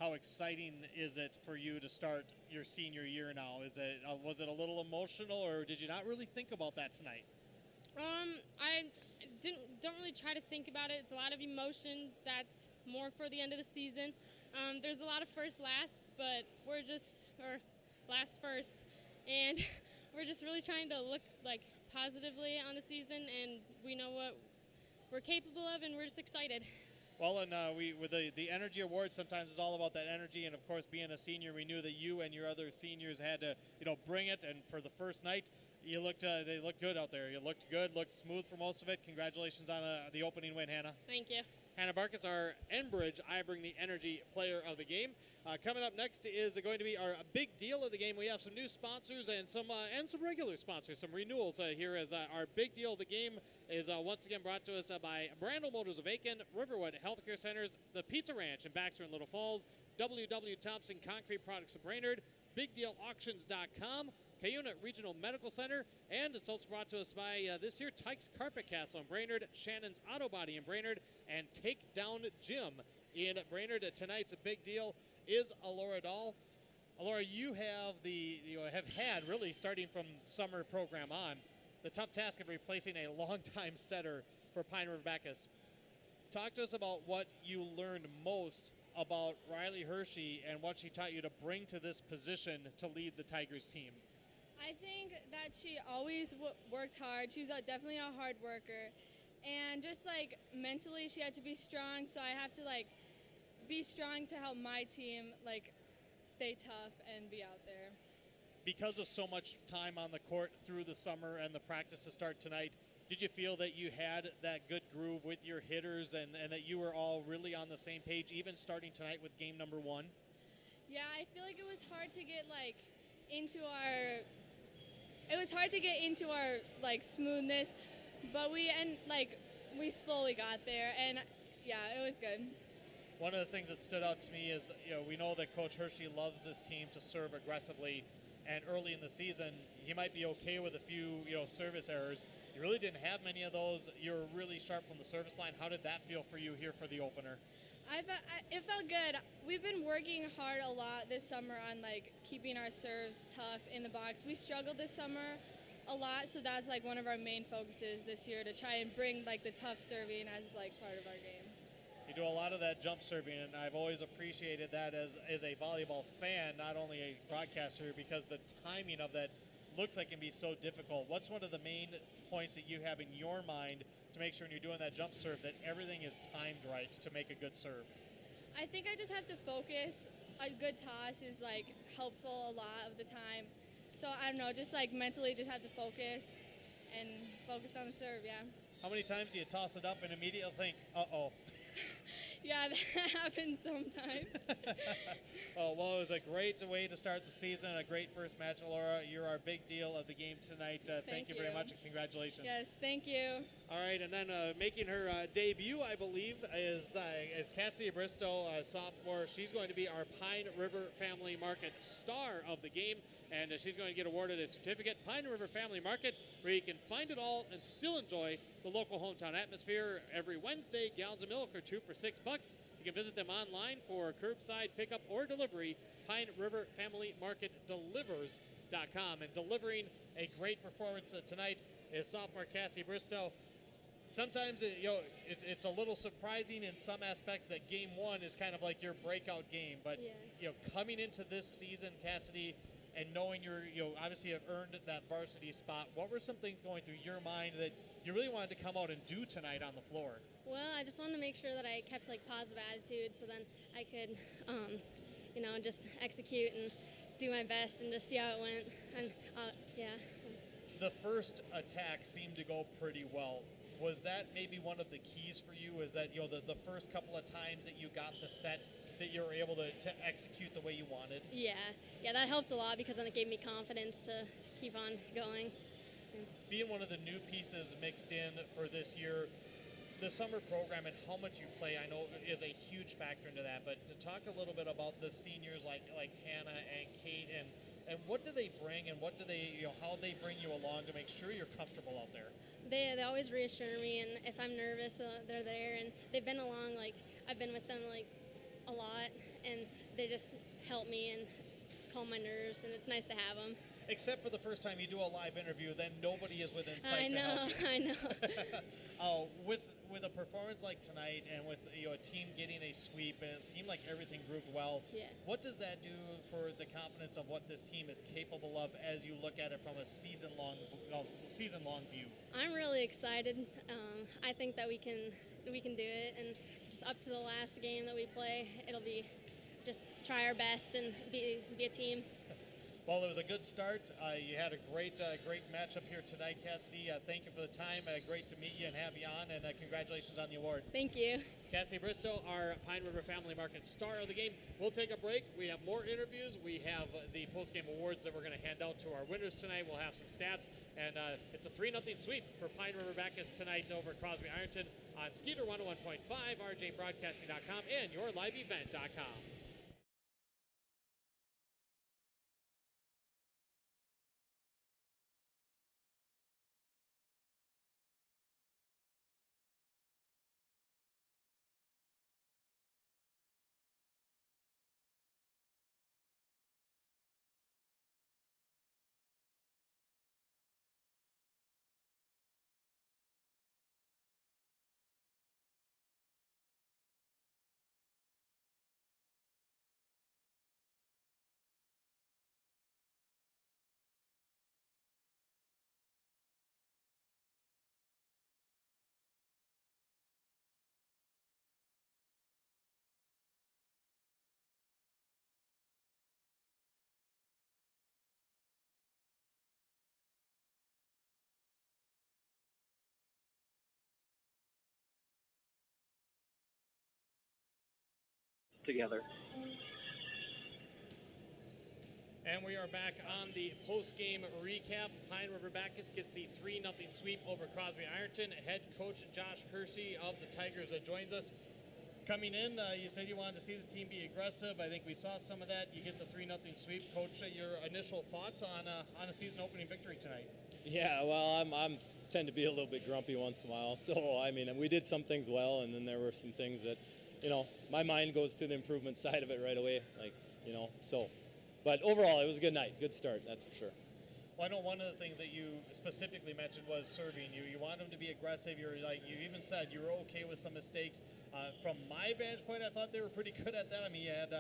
How exciting is it for you to start your senior year now? Was it a little emotional, or did you not really think about that tonight? I don't really try to think about it. It's a lot of emotion. That's more for the end of the season. There's a lot of first last, but last first, and we're just really trying to look like positively on the season, and we know what we're capable of, and we're just excited. Well, and with the Energy Award, sometimes it's all about that energy, and of course, being a senior, we knew that you and your other seniors had to, bring it. And for the first night, they looked good out there. You looked good, looked smooth for most of it. Congratulations on the opening win, Hannah. Thank you. Hannah Barkus, our Enbridge I Bring the Energy player of the game. Coming up next is going to be our big deal of the game. We have some new sponsors and some regular sponsors, some renewals here as our big deal of the game is once again brought to us by Brandel Motors of Aiken, Riverwood Healthcare Centers, the Pizza Ranch in Baxter and Little Falls, W.W. Thompson Concrete Products of Brainerd, BigDealAuctions.com, Cuyuna Regional Medical Center, and it's also brought to us by this year Tykes Carpet Castle in Brainerd, Shannon's Auto Body in Brainerd, and Takedown Gym in Brainerd. Tonight's a big deal is Alora Dahl. Alora, you have had really starting from summer program on the tough task of replacing a longtime setter for Pine River-Backus. Talk to us about what you learned most about Riley Hershey and what she taught you to bring to this position to lead the Tigers team. I think that she always worked hard. She was definitely a hard worker. And just like mentally, she had to be strong. So I have to be strong to help my team stay tough and be out there. Because of so much time on the court through the summer and the practice to start tonight, did you feel that you had that good groove with your hitters and that you were all really on the same page, even starting tonight with game number 1? Yeah, I feel like it was hard to get into our. It was hard to get into our smoothness, but we slowly got there, and yeah, it was good. One of the things that stood out to me is we know that Coach Hershey loves this team to serve aggressively, and early in the season he might be okay with a few service errors. You really didn't have many of those. You were really sharp from the service line. How did that feel for you here for the opener? It felt good. We've been working hard a lot this summer on keeping our serves tough in the box. We struggled this summer a lot, so that's one of our main focuses this year, to try and bring the tough serving as part of our game. You do a lot of that jump serving, and I've always appreciated that as a volleyball fan, not only a broadcaster, because the timing of that looks like it can be so difficult. What's one of the main points that you have in your mind to make sure when you're doing that jump serve that everything is timed right to make a good serve? I think I just have to focus. A good toss is helpful a lot of the time. So I don't know, just mentally just have to focus and focus on the serve, yeah. How many times do you toss it up and immediately think, uh-oh? Yeah, that happens sometimes. Oh, well, it was a great way to start the season, a great first match, Laura. You're our big deal of the game tonight. Thank you very much, and congratulations. Yes, thank you. All right, and then making her debut, I believe, is Cassie Bristow, a sophomore. She's going to be our Pine River Family Market star of the game, and she's going to get awarded a certificate. Pine River Family Market, where you can find it all and still enjoy the local hometown atmosphere. Every Wednesday, gallons of milk are 2 for $6. You can visit them online for curbside pickup or delivery. Pine River Family Market delivers PineRiverBasketball.com. And delivering a great performance tonight is sophomore Cassie Bristow. Sometimes it's a little surprising in some aspects that game one is kind of like your breakout game. But coming into this season, Cassidy, and knowing you obviously have earned that varsity spot, what were some things going through your mind that you really wanted to come out and do tonight on the floor? Well, I just wanted to make sure that I kept positive attitude, so then I could, just execute and do my best and just see how it went. And The first attack seemed to go pretty well. Was that maybe one of the keys for you? Is that the first couple of times that you got the set that you were able to execute the way you wanted? Yeah, that helped a lot because then it gave me confidence to keep on going. Being one of the new pieces mixed in for this year, the summer program and how much you play, I know, is a huge factor into that. But to talk a little bit about the seniors like Hannah and Kate, and what do they bring, and what do they, how they bring you along to make sure you're comfortable out there? They always reassure me, and if I'm nervous, they're there, and they've been along. I've been with them a lot, and they just help me and calm my nerves, and it's nice to have them. Except for the first time you do a live interview, then nobody is within sight to help you. I know. With a performance like tonight, and with a team getting a sweep, and it seemed like everything grooved well. Yeah. What does that do for the confidence of what this team is capable of as you look at it from a season-long view? I'm really excited. I think that we can do it, and just up to the last game that we play, it'll be just try our best and be a team. Well, it was a good start. You had a great matchup here tonight, Cassidy. Thank you for the time. Great to meet you and have you on, and congratulations on the award. Thank you. Cassie Bristow, our Pine River Family Market star of the game. We'll take a break. We have more interviews. We have the post-game awards that we're going to hand out to our winners tonight. We'll have some stats, and it's a 3-0 sweep for Pine River-Backus tonight over Crosby-Ironton on Skeeter 101.5, rjbroadcasting.com, and yourliveevent.com. Together. And we are back on the post-game recap. Pine River-Backus gets the 3-0 sweep over Crosby-Ironton. Head coach Josh Kersey of the Tigers joins us. Coming in, you said you wanted to see the team be aggressive. I think we saw some of that. You get the 3-0 sweep. Coach, your initial thoughts on a season-opening victory tonight? Yeah, well, I'm tend to be a little bit grumpy once in a while. So, I mean, we did some things well, and then there were some things that, my mind goes to the improvement side of it right away. So. But overall, it was a good night. Good start, that's for sure. Well, I know one of the things that you specifically mentioned was serving. You want them to be aggressive. You even said you were okay with some mistakes. From my vantage point, I thought they were pretty good at that. I mean, you had,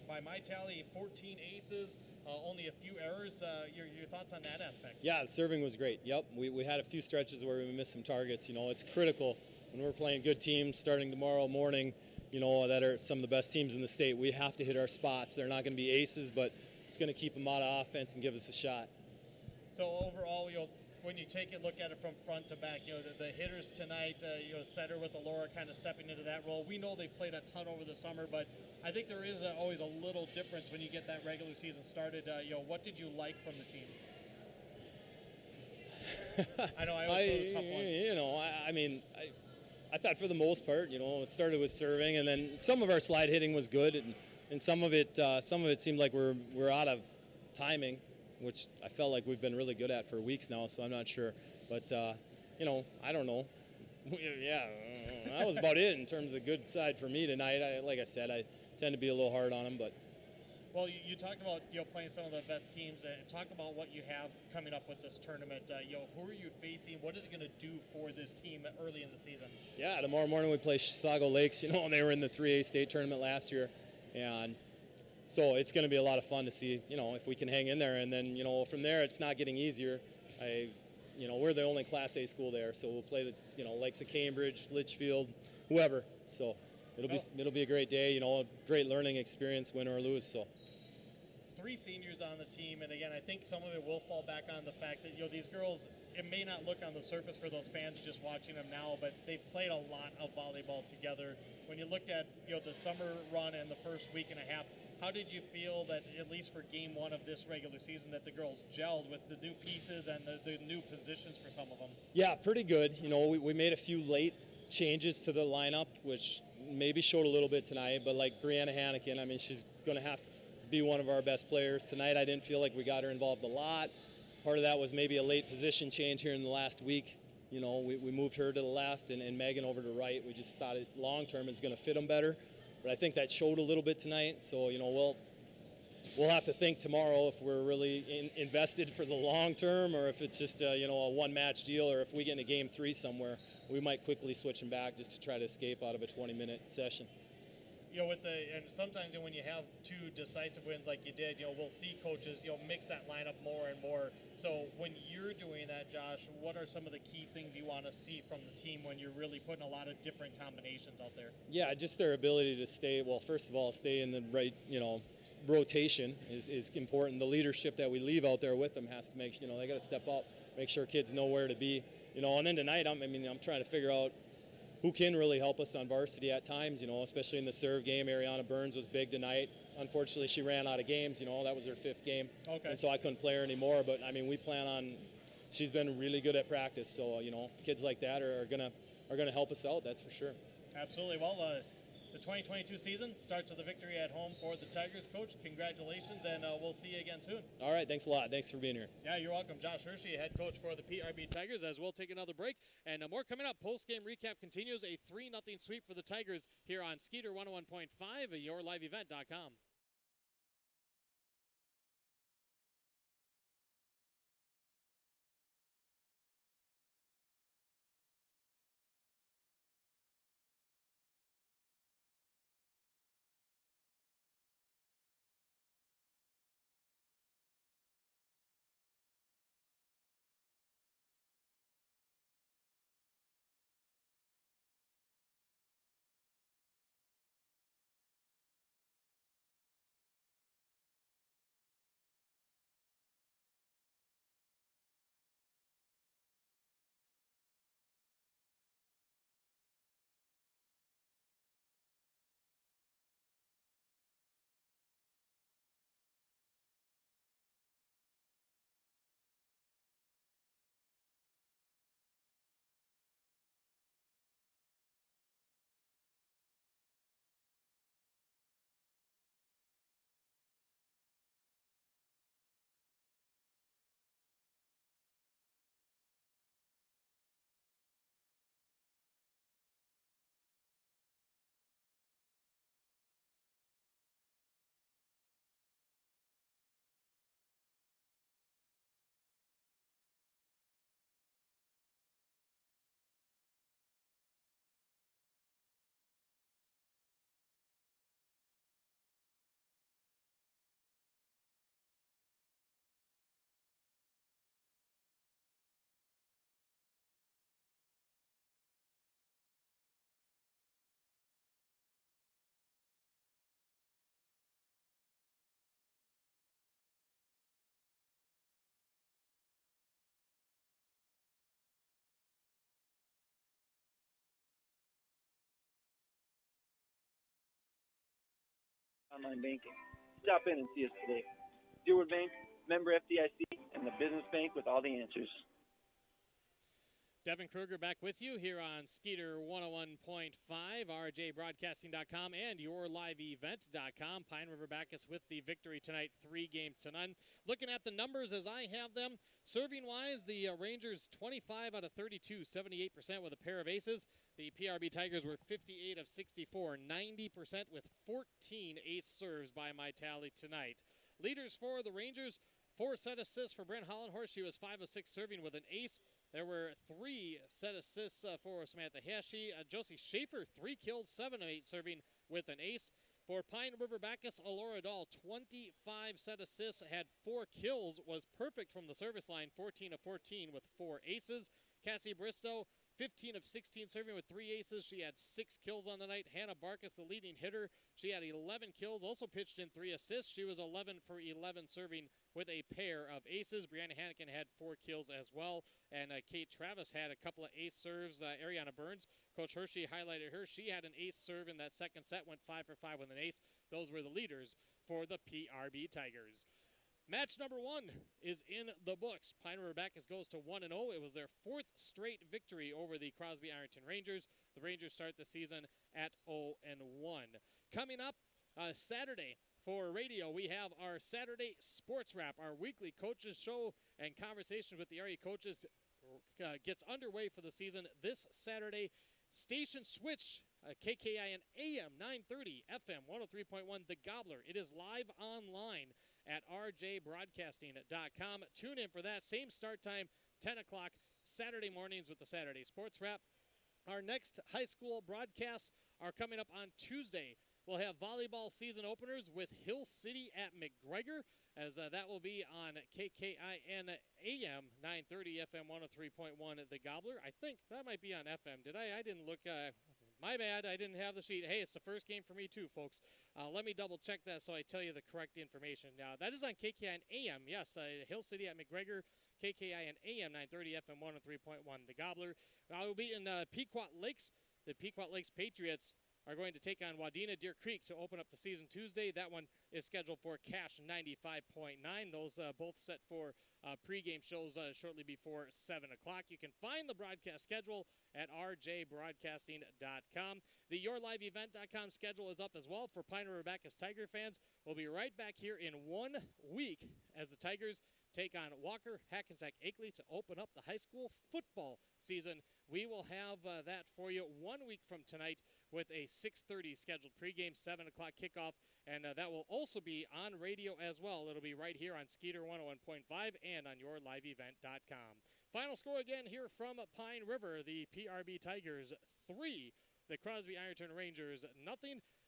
by my tally, 14 aces, only a few errors. Your thoughts on that aspect? Yeah, the serving was great. Yep, we had a few stretches where we missed some targets. It's critical when we're playing good teams starting tomorrow morning, that are some of the best teams in the state. We have to hit our spots. They're not going to be aces, but it's going to keep them out of offense and give us a shot. So overall, when you take a look at it from front to back, the hitters tonight, Setter with Laura kind of stepping into that role. We know they've played a ton over the summer, but I think there is always a little difference when you get that regular season started. What did you like from the team? I know I always throw the tough ones. I thought for the most part, it started with serving, and then some of our slide hitting was good, and some of it seemed like we're out of timing, which I felt like we've been really good at for weeks now. So I'm not sure, but I don't know. Yeah, that was about it in terms of the good side for me tonight. Like I said, I tend to be a little hard on them, but. Well, you talked about playing some of the best teams, and talk about what you have coming up with this tournament. Who are you facing? What is it going to do for this team early in the season? Yeah, tomorrow morning we play Chisago Lakes. And they were in the 3A state tournament last year, and so it's going to be a lot of fun to see if we can hang in there. And then from there it's not getting easier. We're the only Class A school there, so we'll play the likes of Cambridge, Litchfield, whoever. So it'll be a great day. A great learning experience, win or lose. So. 3 seniors on the team, and again, I think some of it will fall back on the fact that these girls, it may not look on the surface for those fans just watching them now, but they've played a lot of volleyball together. When you looked at the summer run and the first week and a half, how did you feel that, at least for game 1 of this regular season, that the girls gelled with the new pieces and the new positions for some of them? Yeah, pretty good. We made a few late changes to the lineup, which maybe showed a little bit tonight, but like Brianna Hannikin, she's going to have to be one of our best players. Tonight I didn't feel like we got her involved a lot. Part of that was maybe a late position change here in the last week. We moved her to the left and Megan over to right. We just thought it long term is going to fit them better. But I think that showed a little bit tonight. So, we'll have to think tomorrow if we're really invested for the long term, or if it's just a one-match deal, or if we get into game 3 somewhere, we might quickly switch them back just to try to escape out of a 20-minute session. And sometimes when you have 2 decisive wins like you did, we'll see coaches, mix that lineup more and more. So when you're doing that, Josh, what are some of the key things you want to see from the team when you're really putting a lot of different combinations out there? Yeah, just their ability to stay in the right, rotation is important. The leadership that we leave out there with them has to make, they got to step up, make sure kids know where to be, and then tonight, I'm trying to figure out who can really help us on varsity at times, especially in the serve game. Ariana Burns was big tonight. Unfortunately, she ran out of games. That was her 5th game. Okay. And so I couldn't play her anymore. But, we plan on – she's been really good at practice. So, kids like that are gonna help us out, that's for sure. Absolutely. Well, the 2022 season starts with a victory at home for the Tigers. Coach, congratulations, and we'll see you again soon. All right, thanks a lot. Thanks for being here. Yeah, you're welcome. Josh Hershey, head coach for the PRB Tigers, as we'll take another break. And more coming up. Post-game recap continues. A 3-0 sweep for the Tigers here on Skeeter 101.5, yourliveevent.com. Online banking. Stop in and see us today. Deerwood Bank, member FDIC, and the business bank with all the answers. Devin Kruger back with you here on Skeeter 101.5, rjbroadcasting.com, and yourliveevent.com. Pine River-Backus with the victory tonight, 3-0. Looking at the numbers as I have them, serving-wise, the Rangers 25 out of 32, 78% with a pair of aces. The PRB Tigers were 58 of 64, 90% with 14 ace serves by my tally tonight. Leaders for the Rangers, 4 set assists for Brent Hollenhorst. She was 5 of 6 serving with an ace. There were 3 set assists for Samantha Hashi. Josie Schaefer, 3 kills, 7 of 8 serving with an ace. For Pine River-Backus, Alora Dahl, 25 set assists, had 4 kills, was perfect from the service line, 14 of 14 with 4 aces. Cassie Bristow, 15 of 16 serving with 3 aces. She had 6 kills on the night. Hannah Barkus, the leading hitter, she had 11 kills, also pitched in 3 assists. She was 11 for 11 serving with a pair of aces. Brianna Hannigan had 4 kills as well. And Kate Travis had a couple of ace serves. Ariana Burns, Coach Hershey highlighted her. She had an ace serve in that second set, went 5 for 5 with an ace. Those were the leaders for the PRB Tigers. Match number 1 is in the books. Pine River-Backus goes to 1-0. It was their 4th straight victory over the Crosby-Ironton Rangers. The Rangers start the season at 0-1. Coming up Saturday for radio, we have our Saturday Sports Wrap, our weekly coaches show and conversations with the area coaches gets underway for the season this Saturday. Station switch, KKIN AM 930, FM 103.1, The Gobbler. It is live online at rjbroadcasting.com. Tune in for that. Same start time, 10 o'clock, Saturday mornings with the Saturday Sports Wrap. Our next high school broadcasts are coming up on Tuesday. We'll have volleyball season openers with Hill City at McGregor, as that will be on KKIN AM 930, FM 103.1, The Gobbler. I think that might be on FM. I didn't look. My bad, I didn't have the sheet. Hey, it's the first game for me too, folks. Let me double check that so I tell you the correct information. Now, that is on KKIN AM. Yes, Hill City at McGregor, KKIN AM 930, FM 103.1, The Gobbler. I will be in Pequot Lakes. The Pequot Lakes Patriots are going to take on Wadena Deer Creek to open up the season Tuesday. That one is scheduled for Cash 95.9. Those both set for pregame shows shortly before 7 o'clock. You can find the broadcast schedule at rjbroadcasting.com. The yourliveevent.com schedule is up as well for Pine River-Backus Tiger fans. We'll be right back here in 1 week as the Tigers take on Walker Hackensack Akeley to open up the high school football season. We will have that for you 1 week from tonight with a 6:30 scheduled pregame, 7 o'clock kickoff, and that will also be on radio as well. It'll be right here on Skeeter 101.5 and on yourliveevent.com. Final score again here from Pine River. The PRB Tigers 3, the Crosby-Ironton Rangers 0.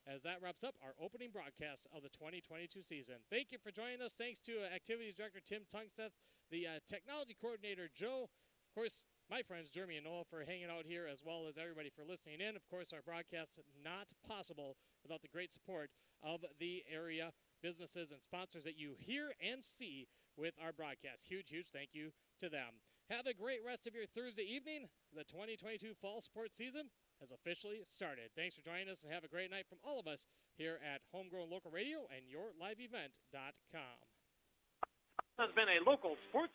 As that wraps up our opening broadcast of the 2022 season. Thank you for joining us. Thanks to Activities Director Tim Tungsteth, the Technology Coordinator Joe, of course, my friends Jeremy and Noah for hanging out here, as well as everybody for listening in. Of course, our broadcast not possible without the great support of the area businesses and sponsors that you hear and see with our broadcast. Huge, huge thank you to them. Have a great rest of your Thursday evening. The 2022 fall sports season has officially started. Thanks for joining us, and have a great night from all of us here at Homegrown Local Radio and yourliveevent.com. This has been a local sports